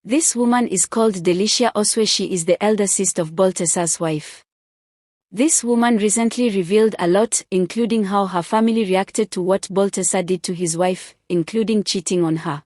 This woman is called DELICIA Asue. She is the elder sister of Baltasar's wife. This woman recently revealed a lot, including how her family reacted to what Baltasar did to his wife, including cheating on her.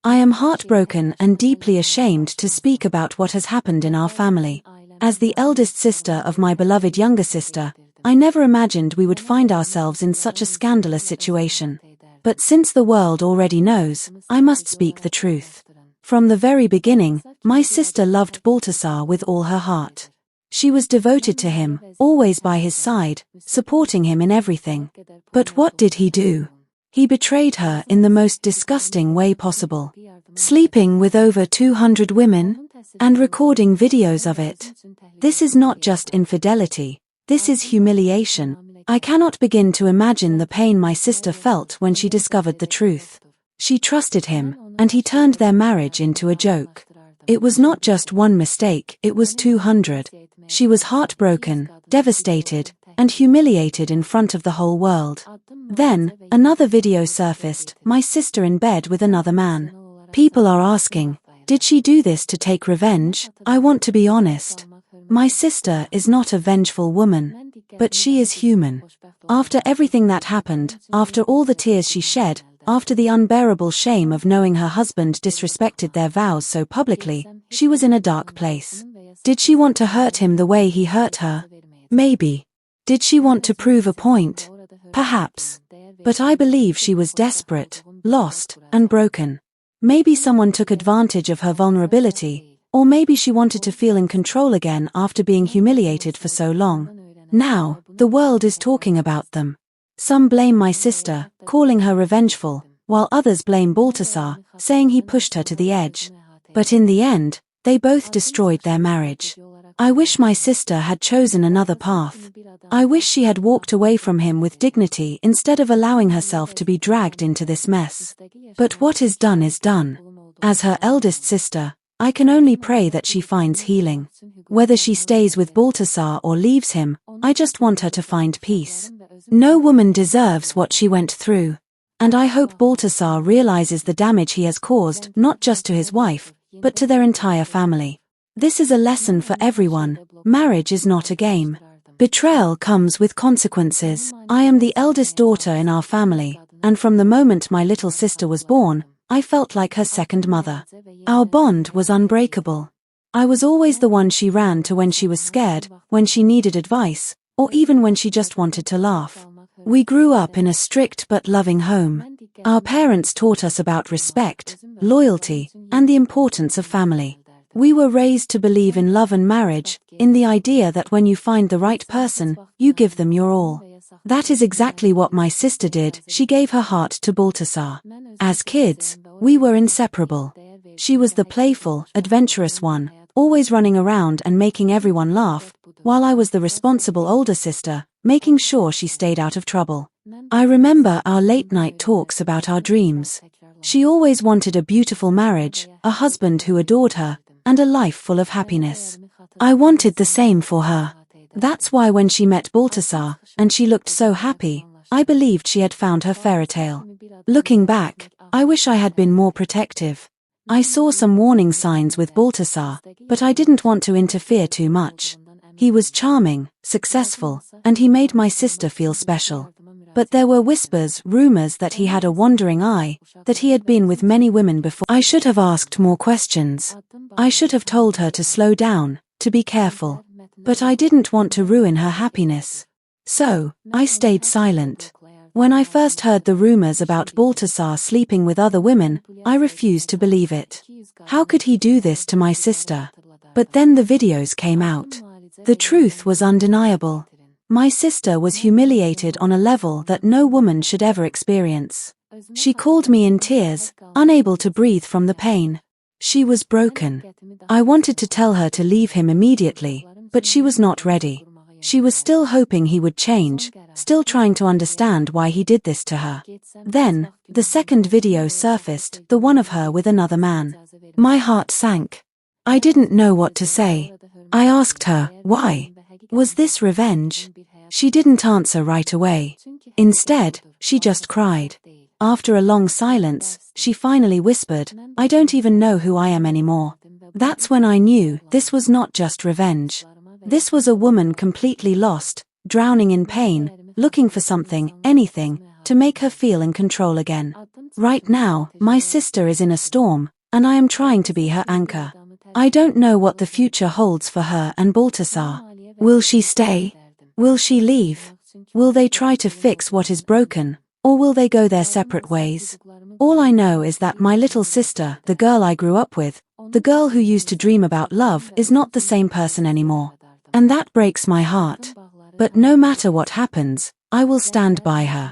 I am heartbroken and deeply ashamed to speak about what has happened in our family. As the eldest sister of my beloved younger sister, I never imagined we would find ourselves in such a scandalous situation. But since the world already knows, I must speak the truth. From the very beginning, my sister loved Baltasar with all her heart. She was devoted to him, always by his side, supporting him in everything. But what did he do? He betrayed her in the most disgusting way possible. Sleeping with over 200 women, and recording videos of it. This is not just infidelity, this is humiliation. I cannot begin to imagine the pain my sister felt when she discovered the truth. She trusted him, and he turned their marriage into a joke. It was not just one mistake, it was 200. She was heartbroken, devastated, and humiliated in front of the whole world. Then, another video surfaced, my sister in bed with another man. People are asking, did she do this to take revenge? I want to be honest. My sister is not a vengeful woman, but she is human. After everything that happened, after all the tears she shed, after the unbearable shame of knowing her husband disrespected their vows so publicly, she was in a dark place. Did she want to hurt him the way he hurt her? Maybe. Did she want to prove a point? Perhaps. But I believe she was desperate, lost, and broken. Maybe someone took advantage of her vulnerability, or maybe she wanted to feel in control again after being humiliated for so long. Now, the world is talking about them. Some blame my sister, calling her revengeful, while others blame Baltasar, saying he pushed her to the edge. But in the end, they both destroyed their marriage. I wish my sister had chosen another path. I wish she had walked away from him with dignity instead of allowing herself to be dragged into this mess. But what is done is done. As her eldest sister, I can only pray that she finds healing. Whether she stays with Baltasar or leaves him, I just want her to find peace. No woman deserves what she went through. And I hope Baltasar realizes the damage he has caused not just to his wife, but to their entire family. This is a lesson for everyone. Marriage is not a game. Betrayal comes with consequences. I am the eldest daughter in our family, and from the moment my little sister was born, I felt like her second mother. Our bond was unbreakable. I was always the one she ran to when she was scared, when she needed advice, or even when she just wanted to laugh. We grew up in a strict but loving home. Our parents taught us about respect, loyalty, and the importance of family. We were raised to believe in love and marriage, in the idea that when you find the right person, you give them your all. That is exactly what my sister did. She gave her heart to Baltasar. As kids, we were inseparable. She was the playful, adventurous one, always running around and making everyone laugh, while I was the responsible older sister, making sure she stayed out of trouble. I remember our late-night talks about our dreams. She always wanted a beautiful marriage, a husband who adored her, and a life full of happiness. I wanted the same for her. That's why when she met Baltasar, and she looked so happy, I believed she had found her fairy tale. Looking back, I wish I had been more protective. I saw some warning signs with Baltasar, but I didn't want to interfere too much. He was charming, successful, and he made my sister feel special. But there were whispers, rumors that he had a wandering eye, that he had been with many women before. I should have asked more questions. I should have told her to slow down, to be careful. But I didn't want to ruin her happiness. So, I stayed silent. When I first heard the rumors about Baltasar sleeping with other women, I refused to believe it. How could he do this to my sister? But then the videos came out. The truth was undeniable. My sister was humiliated on a level that no woman should ever experience. She called me in tears, unable to breathe from the pain. She was broken. I wanted to tell her to leave him immediately, but she was not ready. She was still hoping he would change, still trying to understand why he did this to her. Then, the second video surfaced, the one of her with another man. My heart sank. I didn't know what to say. I asked her, why? Was this revenge? She didn't answer right away. Instead, she just cried. After a long silence, she finally whispered, "I don't even know who I am anymore." That's when I knew this was not just revenge. This was a woman completely lost, drowning in pain, looking for something, anything, to make her feel in control again. Right now, my sister is in a storm, and I am trying to be her anchor. I don't know what the future holds for her and Baltasar. Will she stay? Will she leave? Will they try to fix what is broken, or will they go their separate ways? All I know is that my little sister, the girl I grew up with, the girl who used to dream about love, is not the same person anymore. And that breaks my heart. But no matter what happens, I will stand by her.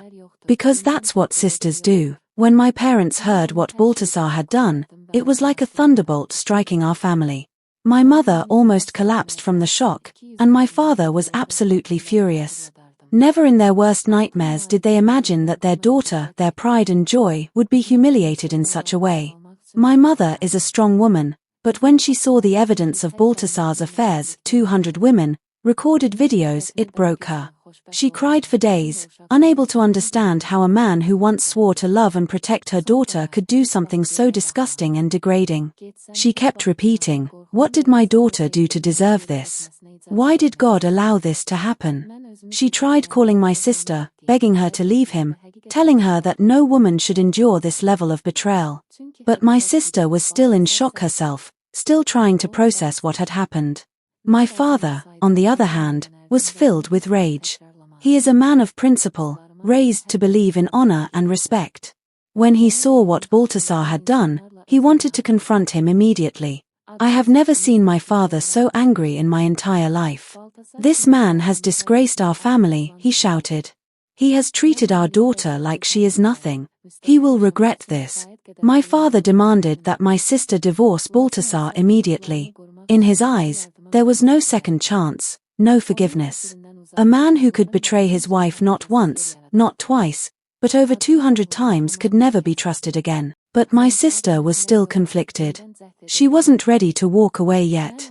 Because that's what sisters do. When my parents heard what Baltasar had done, it was like a thunderbolt striking our family. My mother almost collapsed from the shock, and my father was absolutely furious. Never in their worst nightmares did they imagine that their daughter, their pride and joy, would be humiliated in such a way. My mother is a strong woman, but when she saw the evidence of Baltasar's affairs, 200 women, recorded videos, it broke her. She cried for days, unable to understand how a man who once swore to love and protect her daughter could do something so disgusting and degrading. She kept repeating, "What did my daughter do to deserve this? Why did God allow this to happen?" She tried calling my sister, begging her to leave him, telling her that no woman should endure this level of betrayal. But my sister was still in shock herself, still trying to process what had happened. My father, on the other hand, was filled with rage. He is a man of principle, raised to believe in honor and respect. When he saw what Baltasar had done, he wanted to confront him immediately. I have never seen my father so angry in my entire life. "This man has disgraced our family," he shouted. "He has treated our daughter like she is nothing. He will regret this." My father demanded that my sister divorce Baltasar immediately. In his eyes, there was no second chance, no forgiveness. A man who could betray his wife not once, not twice, but over 200 times could never be trusted again. But my sister was still conflicted. She wasn't ready to walk away yet.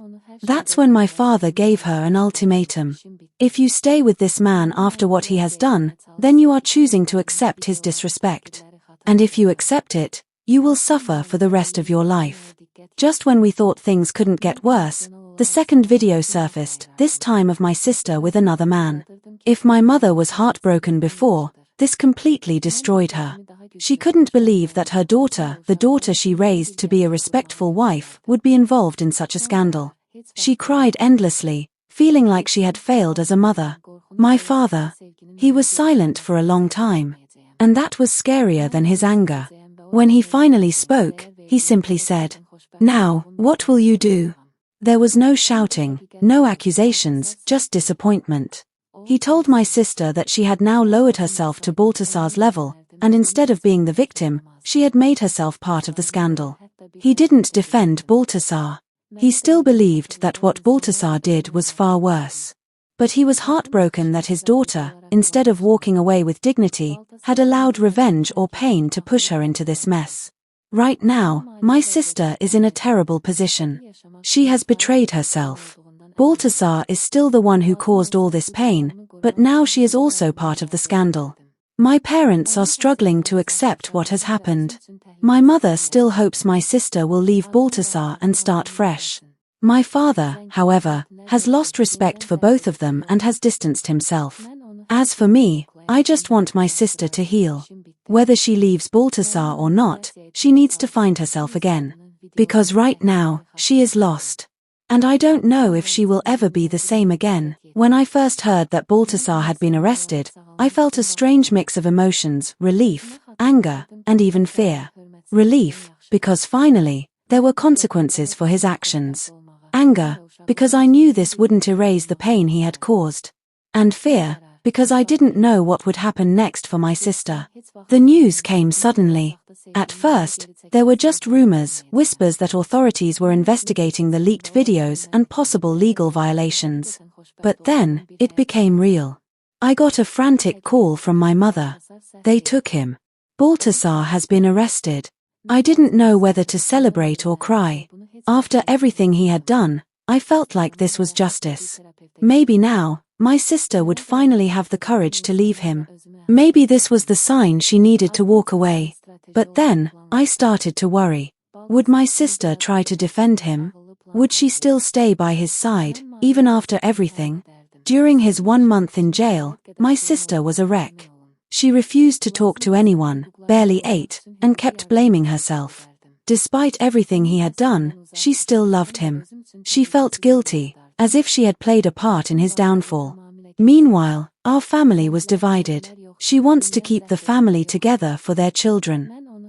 That's when my father gave her an ultimatum. If you stay with this man after what he has done, then you are choosing to accept his disrespect. And if you accept it, you will suffer for the rest of your life. Just when we thought things couldn't get worse, the second video surfaced, this time of my sister with another man. If my mother was heartbroken before, this completely destroyed her. She couldn't believe that her daughter, the daughter she raised to be a respectful wife, would be involved in such a scandal. She cried endlessly, feeling like she had failed as a mother. My father, he was silent for a long time. And that was scarier than his anger. When he finally spoke, he simply said, "Now, what will you do?" There was no shouting, no accusations, just disappointment. He told my sister that she had now lowered herself to Baltasar's level, and instead of being the victim, she had made herself part of the scandal. He didn't defend Baltasar. He still believed that what Baltasar did was far worse. But he was heartbroken that his daughter, instead of walking away with dignity, had allowed revenge or pain to push her into this mess. Right now, my sister is in a terrible position. She has betrayed herself. Baltasar is still the one who caused all this pain, but now she is also part of the scandal. My parents are struggling to accept what has happened. My mother still hopes my sister will leave Baltasar and start fresh. My father, however, has lost respect for both of them and has distanced himself. As for me, I just want my sister to heal. Whether she leaves Baltasar or not, she needs to find herself again. Because right now, she is lost. And I don't know if she will ever be the same again. When I first heard that Baltasar had been arrested, I felt a strange mix of emotions, relief, anger, and even fear. Relief, because finally, there were consequences for his actions. Anger, because I knew this wouldn't erase the pain he had caused. And fear, because I didn't know what would happen next for my sister. The news came suddenly. At first, there were just rumors, whispers that authorities were investigating the leaked videos and possible legal violations. But then, it became real. I got a frantic call from my mother. They took him. Baltasar has been arrested. I didn't know whether to celebrate or cry. After everything he had done, I felt like this was justice. Maybe now, my sister would finally have the courage to leave him. Maybe this was the sign she needed to walk away. But then, I started to worry. Would my sister try to defend him? Would she still stay by his side, even after everything? During his 1 month in jail, my sister was a wreck. She refused to talk to anyone, barely ate, and kept blaming herself. Despite everything he had done, she still loved him. She felt guilty, as if she had played a part in his downfall. Meanwhile, our family was divided. She wants to keep the family together for their children.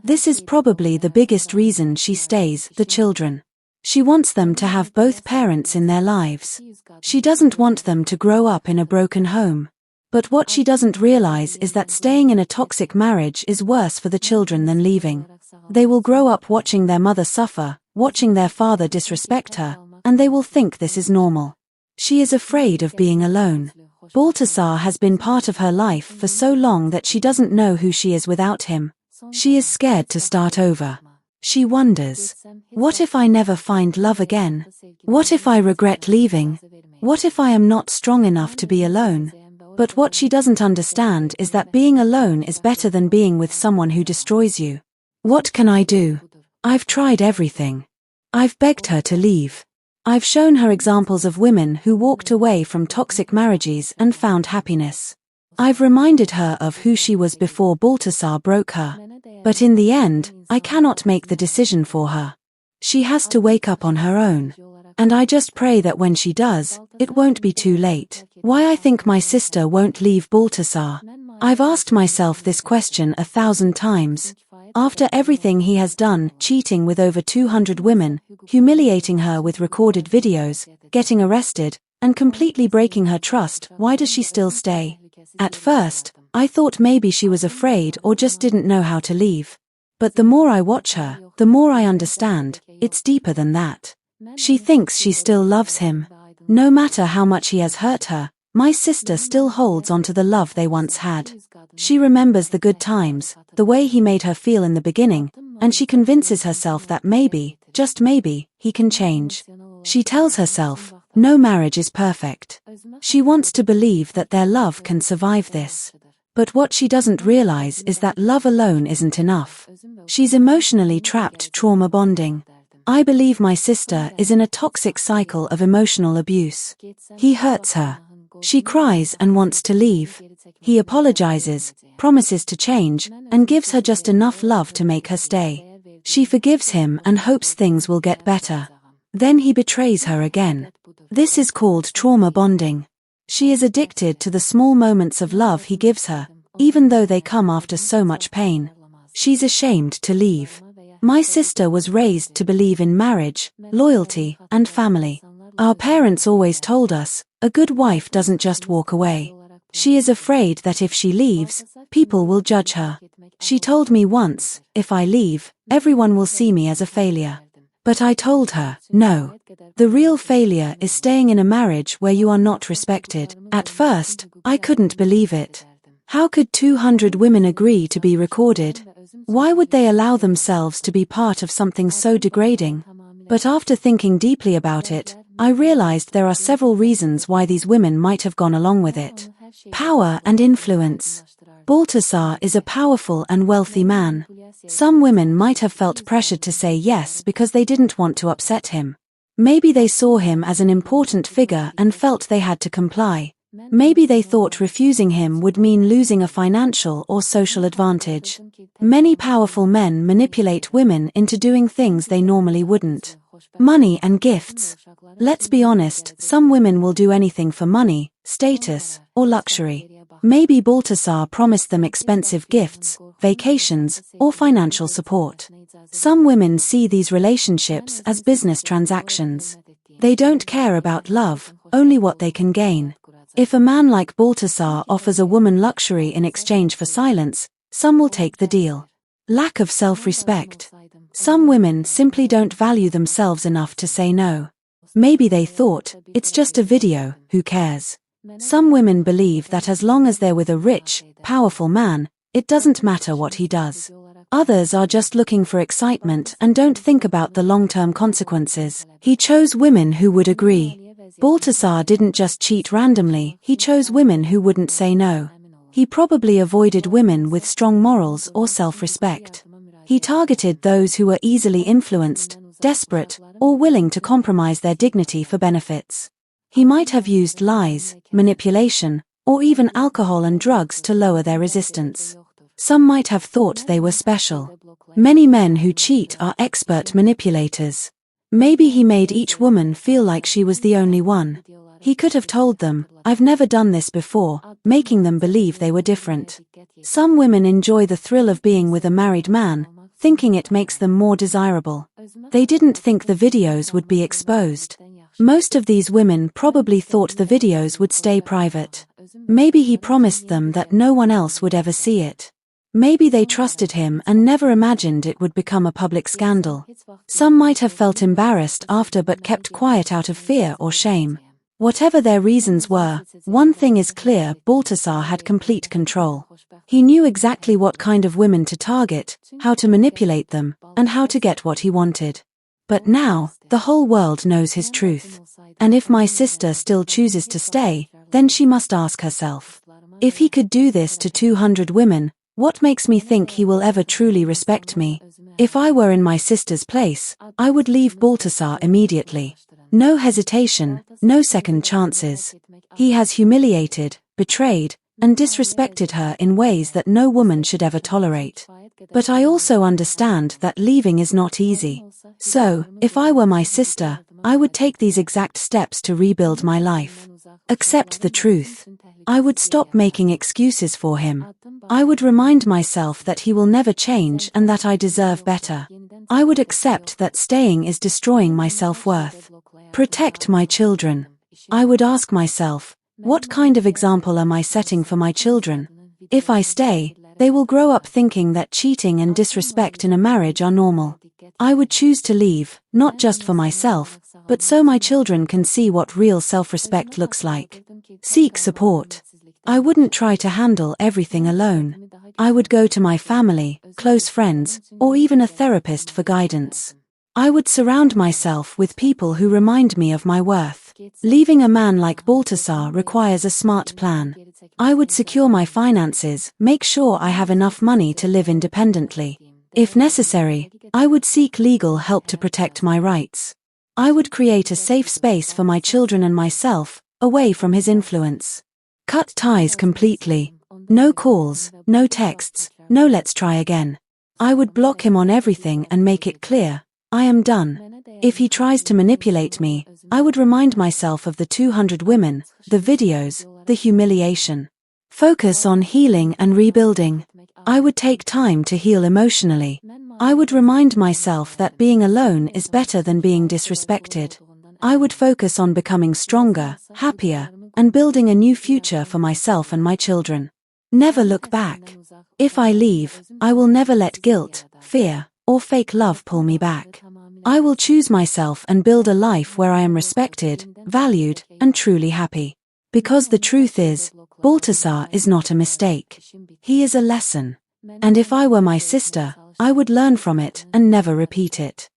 This is probably the biggest reason she stays, the children. She wants them to have both parents in their lives. She doesn't want them to grow up in a broken home. But what she doesn't realize is that staying in a toxic marriage is worse for the children than leaving. They will grow up watching their mother suffer, watching their father disrespect her, and they will think this is normal. She is afraid of being alone. Baltasar has been part of her life for so long that she doesn't know who she is without him. She is scared to start over. She wonders, what if I never find love again? What if I regret leaving? What if I am not strong enough to be alone? But what she doesn't understand is that being alone is better than being with someone who destroys you. What can I do? I've tried everything. I've begged her to leave. I've shown her examples of women who walked away from toxic marriages and found happiness. I've reminded her of who she was before Baltasar broke her. But in the end, I cannot make the decision for her. She has to wake up on her own. And I just pray that when she does, it won't be too late. Why I think my sister won't leave Baltasar? I've asked myself this question 1,000 times. After everything he has done, cheating with over 200 women, humiliating her with recorded videos, getting arrested, and completely breaking her trust, why does she still stay? At first, I thought maybe she was afraid or just didn't know how to leave. But the more I watch her, the more I understand, it's deeper than that. She thinks she still loves him. No matter how much he has hurt her, my sister still holds on to the love they once had. She remembers the good times, the way he made her feel in the beginning, and she convinces herself that maybe, just maybe, he can change. She tells herself, no marriage is perfect. She wants to believe that their love can survive this. But what she doesn't realize is that love alone isn't enough. She's emotionally trapped, trauma bonding. I believe my sister is in a toxic cycle of emotional abuse. He hurts her. She cries and wants to leave. He apologizes, promises to change, and gives her just enough love to make her stay. She forgives him and hopes things will get better. Then he betrays her again. This is called trauma bonding. She is addicted to the small moments of love he gives her, even though they come after so much pain. She's ashamed to leave. My sister was raised to believe in marriage, loyalty, and family. Our parents always told us, a good wife doesn't just walk away. She is afraid that if she leaves, people will judge her. She told me once, if I leave, everyone will see me as a failure. But I told her, no. The real failure is staying in a marriage where you are not respected. At first, I couldn't believe it. How could 200 women agree to be recorded? Why would they allow themselves to be part of something so degrading? But after thinking deeply about it, I realized there are several reasons why these women might have gone along with it. Power and influence. Baltasar is a powerful and wealthy man. Some women might have felt pressured to say yes because they didn't want to upset him. Maybe they saw him as an important figure and felt they had to comply. Maybe they thought refusing him would mean losing a financial or social advantage. Many powerful men manipulate women into doing things they normally wouldn't. Money and gifts. Let's be honest, some women will do anything for money, status, or luxury. Maybe Baltasar promised them expensive gifts, vacations, or financial support. Some women see these relationships as business transactions. They don't care about love, only what they can gain. If a man like Baltasar offers a woman luxury in exchange for silence, some will take the deal. Lack of self-respect. Some women simply don't value themselves enough to say no. Maybe they thought, it's just a video, who cares? Some women believe that as long as they're with a rich, powerful man, it doesn't matter what he does. Others are just looking for excitement and don't think about the long-term consequences. He chose women who would agree. Baltasar didn't just cheat randomly, he chose women who wouldn't say no. He probably avoided women with strong morals or self-respect. He targeted those who were easily influenced, desperate, or willing to compromise their dignity for benefits. He might have used lies, manipulation, or even alcohol and drugs to lower their resistance. Some might have thought they were special. Many men who cheat are expert manipulators. Maybe he made each woman feel like she was the only one. He could have told them, "I've never done this before," making them believe they were different. Some women enjoy the thrill of being with a married man, thinking it makes them more desirable. They didn't think the videos would be exposed. Most of these women probably thought the videos would stay private. Maybe he promised them that no one else would ever see it. Maybe they trusted him and never imagined it would become a public scandal. Some might have felt embarrassed after but kept quiet out of fear or shame. Whatever their reasons were, one thing is clear: Baltasar had complete control. He knew exactly what kind of women to target, how to manipulate them, and how to get what he wanted. But now, the whole world knows his truth. And if my sister still chooses to stay, then she must ask herself, if he could do this to 200 women, what makes me think he will ever truly respect me? If I were in my sister's place, I would leave Baltasar immediately. No hesitation, no second chances. He has humiliated, betrayed, and disrespected her in ways that no woman should ever tolerate. But I also understand that leaving is not easy. So, if I were my sister, I would take these exact steps to rebuild my life. Accept the truth. I would stop making excuses for him. I would remind myself that he will never change and that I deserve better. I would accept that staying is destroying my self-worth. Protect my children. I would ask myself, what kind of example am I setting for my children? If I stay, they will grow up thinking that cheating and disrespect in a marriage are normal. I would choose to leave, not just for myself, but so my children can see what real self-respect looks like. Seek support. I wouldn't try to handle everything alone. I would go to my family, close friends, or even a therapist for guidance. I would surround myself with people who remind me of my worth. Leaving a man like Baltasar requires a smart plan. I would secure my finances, make sure I have enough money to live independently. If necessary, I would seek legal help to protect my rights. I would create a safe space for my children and myself, away from his influence. Cut ties completely. No calls, no texts, no let's try again. I would block him on everything and make it clear, I am done. If he tries to manipulate me, I would remind myself of the 200 women, the videos, the humiliation. Focus on healing and rebuilding. I would take time to heal emotionally. I would remind myself that being alone is better than being disrespected. I would focus on becoming stronger, happier, and building a new future for myself and my children. Never look back. If I leave, I will never let guilt, fear, or fake love pull me back. I will choose myself and build a life where I am respected, valued, and truly happy. Because the truth is, Baltasar is not a mistake. He is a lesson. And if I were my sister, I would learn from it and never repeat it.